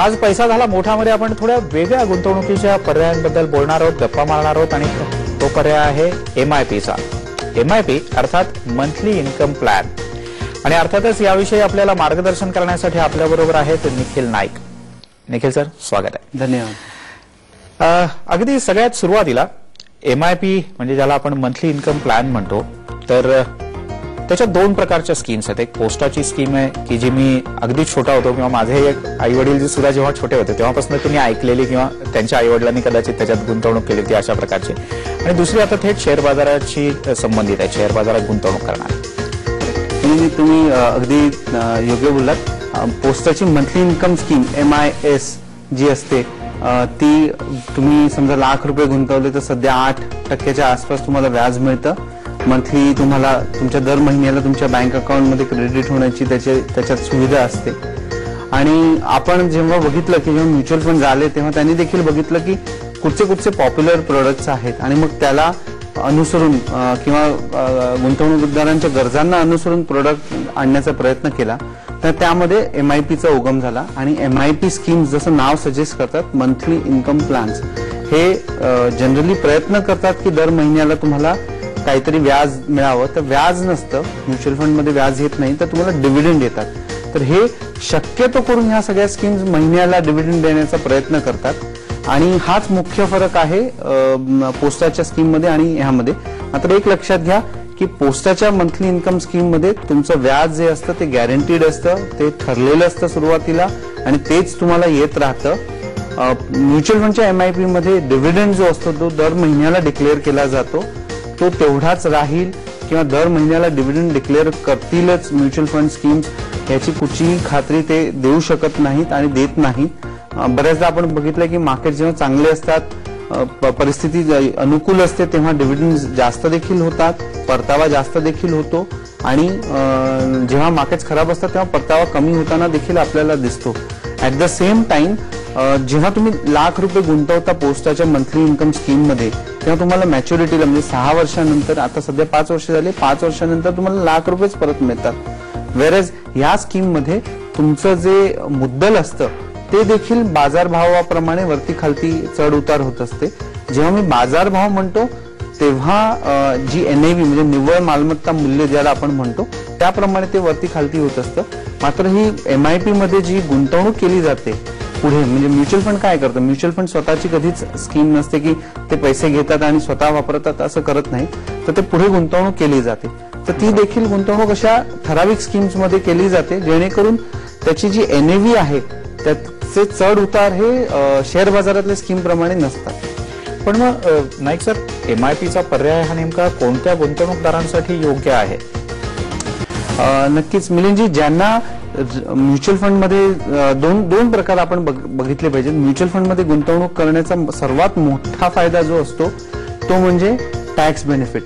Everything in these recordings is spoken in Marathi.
आज पैसा झाला मोठामध्ये आपण थोड्या वेगळ्या गुंतवणुकीच्या पर्यायांबद्दल बोलणार आहोत, गप्पा मारणार आहोत आणि तो पर्याय आहे MIPचा. MIP अर्थात मंथली इन्कम प्लॅन. आणि अर्थातच याविषयी आपल्याला मार्गदर्शन करण्यासाठी आपल्याबरोबर आहेत निखिल नाईक. निखिल सर, स्वागत आहे. धन्यवाद. अगदी सगळ्यात सुरुवातीला MIP म्हणजे ज्याला आपण मंथली इन्कम प्लॅन म्हणतो, तर त्याच्यात दोन प्रकारच्या स्कीम्स आहेत. एक पोस्टाची स्कीम आहे की जी मी अगदी छोटा होतो किंवा माझे आई वडील सुद्धा जेव्हा छोटे होते तेव्हापासून त्यांनी ऐकलेली किंवा त्यांच्या आई वडिलांनी कदाचित त्याच्यात गुंतवणूक केली होती अशा प्रकारची. आणि दुसरी आता थेट शेअर बाजाराशी संबंधित आहे, शेअर बाजारात गुंतवणूक करणार. तुम्ही अगदी योग्य बोललात. पोस्टाची मंथली इन्कम स्कीम MIS जी असते ती तुम्ही समजा ₹1,00,000 गुंतवले तर सध्या 8% आसपास तुम्हाला व्याज मिळतं. मंथली तुम्हाला तुमच्या दर महिन्याला तुमच्या बँक अकाउंटमध्ये क्रेडिट होण्याची त्याच्यात सुविधा असते. आणि आपण जेव्हा बघितलं की जेव्हा म्युच्युअल फंड झाले तेव्हा त्यांनी देखील बघितलं की कुठचे पॉप्युलर प्रोडक्ट्स आहेत आणि मग त्याला अनुसरून किंवा गुंतवणूकदारांच्या गरजांना अनुसरून प्रोडक्ट आणण्याचा प्रयत्न केला. तर त्यामध्ये MIPचा उगम झाला. आणि MIP स्कीम्स जसं नाव सजेस्ट करतात, मंथली इन्कम प्लॅन्स, हे जनरली प्रयत्न करतात की दर महिन्याला तुम्हाला काहीतरी व्याज मिळावं. तर व्याज नसतं, म्युच्युअल फंड मध्ये व्याज येत नाही, तर तुम्हाला डिव्हिडंड येतात. तर हे शक्यतो करून ह्या सगळ्या स्कीम्स महिन्याला डिव्हिडंड देण्याचा प्रयत्न करतात. आणि हाच मुख्य फरक आहे पोस्टाच्या स्कीम मध्ये आणि ह्यामध्ये. मात्र एक लक्षात घ्या की पोस्टाच्या मंथली इन्कम स्कीम मध्ये तुमचं व्याज जे असतं ते गॅरंटीड असतं, ते ठरलेलं असतं सुरुवातीला आणि तेच तुम्हाला येत राहतं. म्युच्युअल फंडच्या MIP मध्ये डिव्हिडंड जो असतो तो दर महिन्याला डिक्लेअर केला जातो, तो तेवढाच राहील किंवा दर महिन्याला डिव्हिडंड डिक्लेअर करतीलच म्युच्युअल फंड स्कीम्स, याची कुठलीही खात्री ते देऊ शकत नाहीत आणि देत नाहीत. बऱ्याचदा आपण बघितलं की मार्केट जेव्हा चांगले असतात, परिस्थिती अनुकूल असते, तेव्हा डिव्हिडंड जास्त देखील होतात, परतावा जास्त देखील होतो. आणि जेव्हा मार्केट खराब असतात तेव्हा परतावा कमी होताना देखील आपल्याला दिसतो. ऍट द सेम टाइम जेव्हा तुम्ही ₹1,00,000 गुंतवता पोस्टाच्या मंथली इन्कम स्कीम मध्ये, तेव्हा तुम्हाला मॅच्युरिटीला म्हणजे 6 वर्षानंतर, आता सध्या 5 वर्ष झाले, 5 वर्षानंतर तुम्हाला ₹1,00,000 परत मिळतात. वेरएज या स्कीम मध्ये तुमचं जे मुद्दल असतं ते देखील बाजारभावाप्रमाणे वरती खालती चढ उतार होत असते. जेव्हा मी बाजारभाव म्हणतो तेव्हा जी NAV म्हणजे निव्वळ मालमत्ता मूल्य ज्याला आपण म्हणतो त्याप्रमाणे ते वरती खालती होत असतं. मात्र ही MIP मध्ये जी गुंतवणूक केली जाते पुढे, म्हणजे म्युच्युअल फंड काय करतं, म्युच्युअल फंड स्वतःची कधीच स्कीम नसते की ते पैसे घेतात आणि स्वतः वापरतात, असं करत नाही. तर ते पुढे गुंतवणूक केली जाते. तर ती देखील गुंतवणूक अशा ठराविक स्कीम्स मध्ये केली जाते जेणेकरून त्याची जी NAV आहे त्याचे चढ उतार हे शेअर बाजारातल्या स्कीम प्रमाणे नसतात. पण मग नाईक सर, MIPचा पर्याय हा नेमका कोणत्या गुंतवणूकदारांसाठी योग्य आहे? नक्कीच मिलिंदजी, ज्यांना म्युच्युअल फंड मध्ये दोन प्रकार आपण बघितले पाहिजेत. म्युच्युअल फंड मध्ये गुंतवणूक करण्याचा सर्वात मोठा फायदा जो असतो तो म्हणजे टॅक्स बेनिफिट.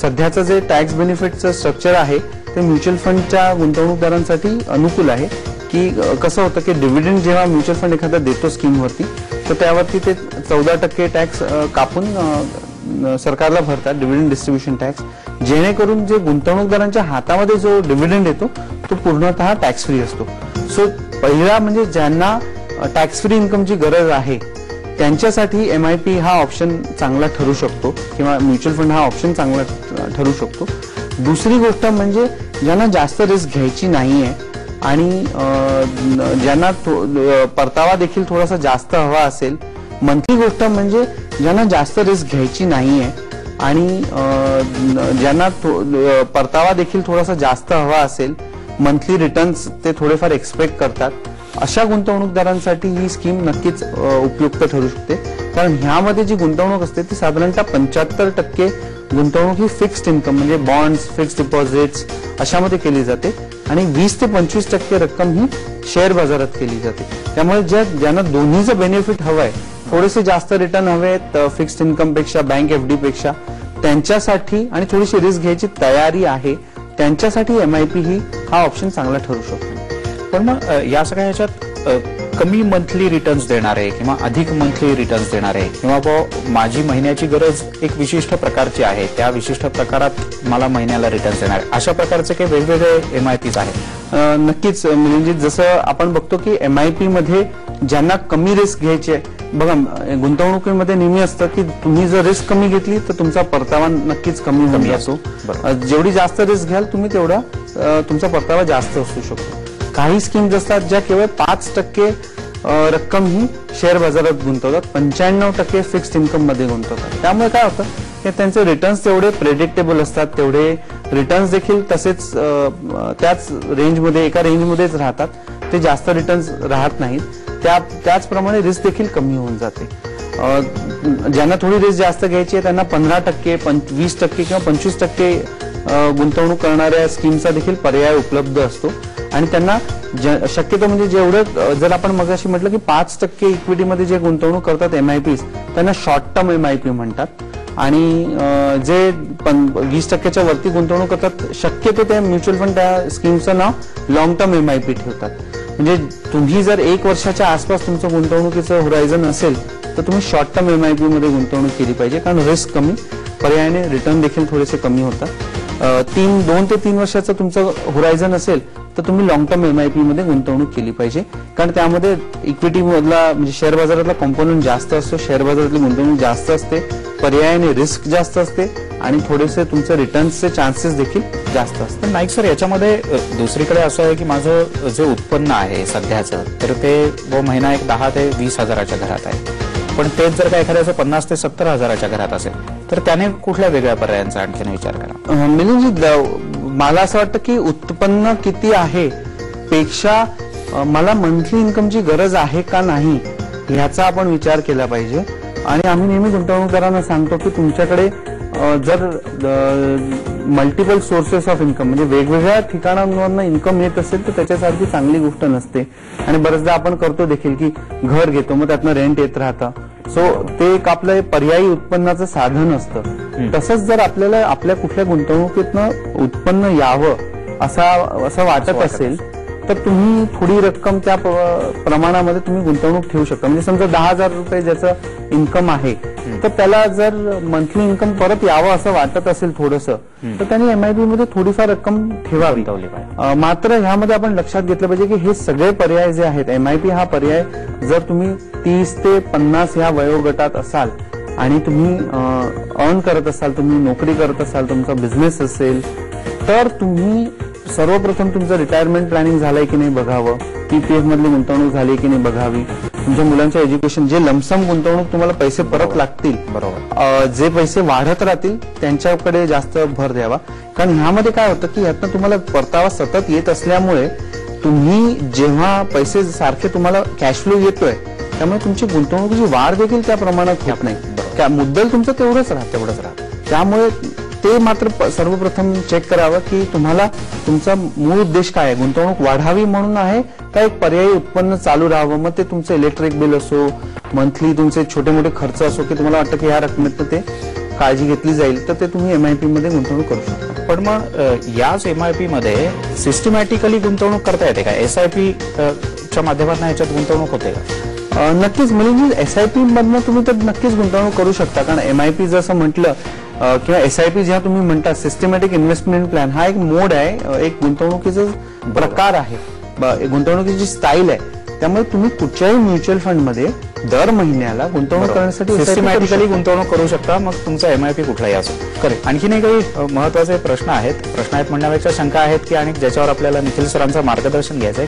सध्याचं जे टॅक्स बेनिफिटचं स्ट्रक्चर आहे ते म्युच्युअल फंडच्या गुंतवणूकदारांसाठी अनुकूल आहे. की कसं होतं की डिव्हिडंड जेव्हा म्युच्युअल फंड एखादा देतो स्कीमवरती, तर त्यावरती ते 14% टॅक्स कापून सरकारला भरतात, डिव्हिडंड डिस्ट्रीब्युशन टॅक्स, जेणेकरून जे गुंतवणूकदारांच्या हातामध्ये जो डिव्हिडंड येतो तो पूर्णतः टॅक्स फ्री असतो. सो पहिला म्हणजे ज्यांना टॅक्स फ्री इन्कमची गरज आहे त्यांच्यासाठी MIP हा ऑप्शन चांगला ठरू शकतो किंवा म्युच्युअल फंड हा ऑप्शन चांगला ठरू शकतो. दुसरी गोष्ट म्हणजे ज्यांना जास्त रिस्क घ्यायची नाहीये आणि ज्यांना परतावा देखील थोडासा जास्त हवा असेल. मंथली गोष्ट म्हणजे ज्यांना जास्त रिस्क घ्यायची नाहीये आणि ज्यांना परतावा देखील थोडासा जास्त हवा असेल, मंथली रिटर्न्स ते थोडेफार एक्सपेक्ट करतात, अशा गुंतवणूकदारांसाठी ही स्कीम नक्कीच उपयुक्त ठरू शकते. कारण ह्यामध्ये जी गुंतवणूक असते ती साधारणतः 75% गुंतवणूक ही फिक्स्ड इन्कम म्हणजे बॉन्ड्स, फिक्स्ड डिपॉझिट्स अशामध्ये केली जाते आणि 20 ते 25% रक्कम ही शेअर बाजारात केली जाते. त्यामुळे ज्यांना दोन्हीचं बेनिफिट हवंय, थोडेसे जास्त रिटर्न हवेत फिक्स्ड इन्कम पेक्षा, बँक FD पेक्षा, त्यांच्यासाठी आणि थोडीशी रिस्क घ्यायची तयारी आहे त्यांच्यासाठी MIP ही हा ऑप्शन चांगला ठरू शकतो. पण मग या सगळ्या ह्याच्यात कमी मंथली रिटर्न्स देणारे किंवा अधिक मंथली रिटर्न्स देणारे किंवा माझी महिन्याची गरज एक विशिष्ट प्रकारची आहे, त्या विशिष्ट प्रकारात मला महिन्याला रिटर्न्स देणारे, अशा प्रकारचे काही वेगवेगळे MIPs आहेत? नक्कीच म्हणजे जसं आपण बघतो की MIP मध्ये ज्यांना कमी रिस्क घ्यायची आहे, बघा गुंतवणुकीमध्ये नेहमी असतं की तुम्ही जर रिस्क कमी घेतली तर तुमचा परतावा नक्कीच कमी होऊन जातो. जेवढी जास्त रिस्क घ्याल तुम्ही तेवढा तुमचा परतावा जास्त असू शकतो. काही स्कीम्स असतात ज्या केवळ 5% रक्कम ही शेअर बाजारात गुंतवतात, 95% फिक्स्ड इन्कम मध्ये गुंतवतात. त्यामुळे काय होतं की त्यांचे रिटर्न्स तेवढे प्रेडिक्टेबल असतात, तेवढे रिटर्न्स देखील तसेच त्याच रेंजमध्ये एका रेंजमध्येच राहतात, ते जास्त रिटर्न्स राहत नाहीत. त्याचप्रमाणे रिस्क देखील कमी होऊन जाते. ज्यांना थोडी रिस्क जास्त घ्यायची आहे त्यांना 15%, 20% किंवा 25% गुंतवणूक करणाऱ्या स्कीमचा देखील पर्याय उपलब्ध असतो. आणि त्यांना शक्यतो म्हणजे जेवढं जर आपण मगाशी म्हटलं की 5% इक्विटीमध्ये जे गुंतवणूक करतात MIPs त्यांना शॉर्ट टर्म MIP म्हणतात. आणि जे 20%च्या वरती गुंतवणूक करतात शक्यतो त्या म्युच्युअल फंड त्या स्कीमचं नाव लॉंग टर्म MIP ठेवतात. म्हणजे तुम्ही जर 1 वर्षाच्या आसपास तुमचं गुंतवणुकीचं होरायझन असेल तर तुम्ही शॉर्ट टर्म MIP मध्ये गुंतवणूक केली पाहिजे, कारण रिस्क कमी, पर्यायाने रिटर्न देखील थोडेसे कमी होतात. 2 ते 3 वर्षाचं तुमचं होरायझन असेल तर तुम्ही लॉंग टर्म MIP मध्ये गुंतवणूक केली पाहिजे, कारण त्यामध्ये इक्विटी मधला म्हणजे शेअर बाजारातला कॉम्पोनंट जास्त असतो, शेअर बाजारातली गुंतवणूक जास्त असते, पर्यायाने रिस्क जास्त असते आणि थोडेसे तुमचे रिटर्न्सचे चान्सेस देखील जास्त असतात. नाईक सर, याच्यामध्ये दुसरीकडे असं आहे की माझं जे उत्पन्न आहे सध्याचं तर ते महिना एक 10 ते 20 हजाराच्या घरात आहे, पण तेच जर का एखाद्याचं 50 ते 70 हजाराच्या घरात असेल तर त्याने कुठल्या वेगळ्या पर्यायांचा आणखीन विचार करा? मिलिंदजी, मला असं वाटतं की उत्पन्न किती आहे पेक्षा मला मंथली इन्कमची गरज आहे का नाही ह्याचा आपण विचार केला पाहिजे. आणि आम्ही नेहमी गुंतवणूकदारांना सांगतो की तुमच्याकडे जर मल्टिपल सोर्सेस ऑफ इन्कम म्हणजे वेगवेगळ्या ठिकाणांवरून इन्कम येत असेल तर त्याच्यासारखी चांगली गोष्ट नसते. आणि बरेचदा आपण करतो देखील की घर घेतो मग त्यातनं रेंट येत राहतं, सो ते एक आपलं पर्यायी उत्पन्नाचं साधन असतं. तसंच जर आपल्याला आपल्या कुठल्या गुंतवणुकीतनं उत्पन्न यावं असं वाटत असेल तर तुम्ही थोडी रक्कम त्या प्रमाणामध्ये तुम्ही गुंतवणूक ठेवू शकता. म्हणजे समजा 10,000 रुपये ज्याचं इन्कम आहे तर त्याला जर मंथली इन्कम परत यावं असं वाटत असेल थोडंसं तर त्यांनी MIP मध्ये थोडीफार रक्कम ठेवावी. मात्र ह्यामध्ये आपण लक्षात घेतलं पाहिजे की हे सगळे पर्याय जे आहेत, MIP हा पर्याय जर तुम्ही 30 ते 50 ह्या वयोगटात असाल आणि तुम्ही अर्न करत असाल, तुम्ही नोकरी करत असाल, तुमचा बिझनेस असेल तर तुम्ही सर्वप्रथम तुमचं रिटायरमेंट प्लॅनिंग झालंय की नाही बघावं, PPF मधली गुंतवणूक झाली की नाही बघावी, तुमच्या मुलांच्या एज्युकेशन जे लमसम गुंतवणूक तुम्हाला पैसे परत लागतील, बरोबर, जे पैसे वाढत राहतील त्यांच्याकडे जास्त भर द्यावा. कारण ह्यामध्ये काय होतं की ह्यातनं तुम्हाला परतावा सतत येत असल्यामुळे तुम्ही जेव्हा पैसे सारखे तुम्हाला कॅश फ्लो येतोय त्यामुळे तुमची गुंतवणुकीची वाढ देखील त्या प्रमाणात होत नाही, त्या मुद्दल तुमचं तेवढंच राहतं. त्यामुळे ते मात्र सर्वप्रथम चेक करावं की तुम्हाला तुमचा मूळ उद्देश काय आहे, गुंतवणूक वाढावी म्हणून आहे का एक पर्यायी उत्पन्न चालू राहावं. मग ते तुमचं इलेक्ट्रिक बिल असो, मंथली तुमचे छोटे मोठे खर्च असो की तुम्हाला वाटतं की ह्या रकमेतनं ते काळजी घेतली जाईल तर ते तुम्ही MIP मध्ये गुंतवणूक करू शकता. पण मग याच MIP मध्ये सिस्टमॅटिकली गुंतवणूक करता येते का? SIP च्या माध्यमातून याच्यात गुंतवणूक होते का? नक्कीच, म्हणजे SIP मधनं तुम्ही तर नक्कीच गुंतवणूक करू शकता. कारण MIP जसं म्हटलं किंवा SIP जेव्हा तुम्ही म्हणता सिस्टमॅटिक इन्व्हेस्टमेंट प्लॅन हा एक मोड आहे, एक गुंतवणुकीचा प्रकार आहे, गुंतवणुकीची स्टाईल आहे. त्यामुळे तुम्ही कुठच्याही म्युच्युअल फंड मध्ये दर महिन्याला गुंतवणूक करण्यासाठी सिस्टमॅटिकली गुंतवणूक करू शकता, मग तुमचा MIP कुठलाही असो. करेक्ट. आणखीनही काही महत्वाचे प्रश्न आहेत म्हणण्यापेक्षा शंका आहेत की आणि ज्याच्यावर आपल्याला निखिल सरांचं मार्गदर्शन घ्यायचंय.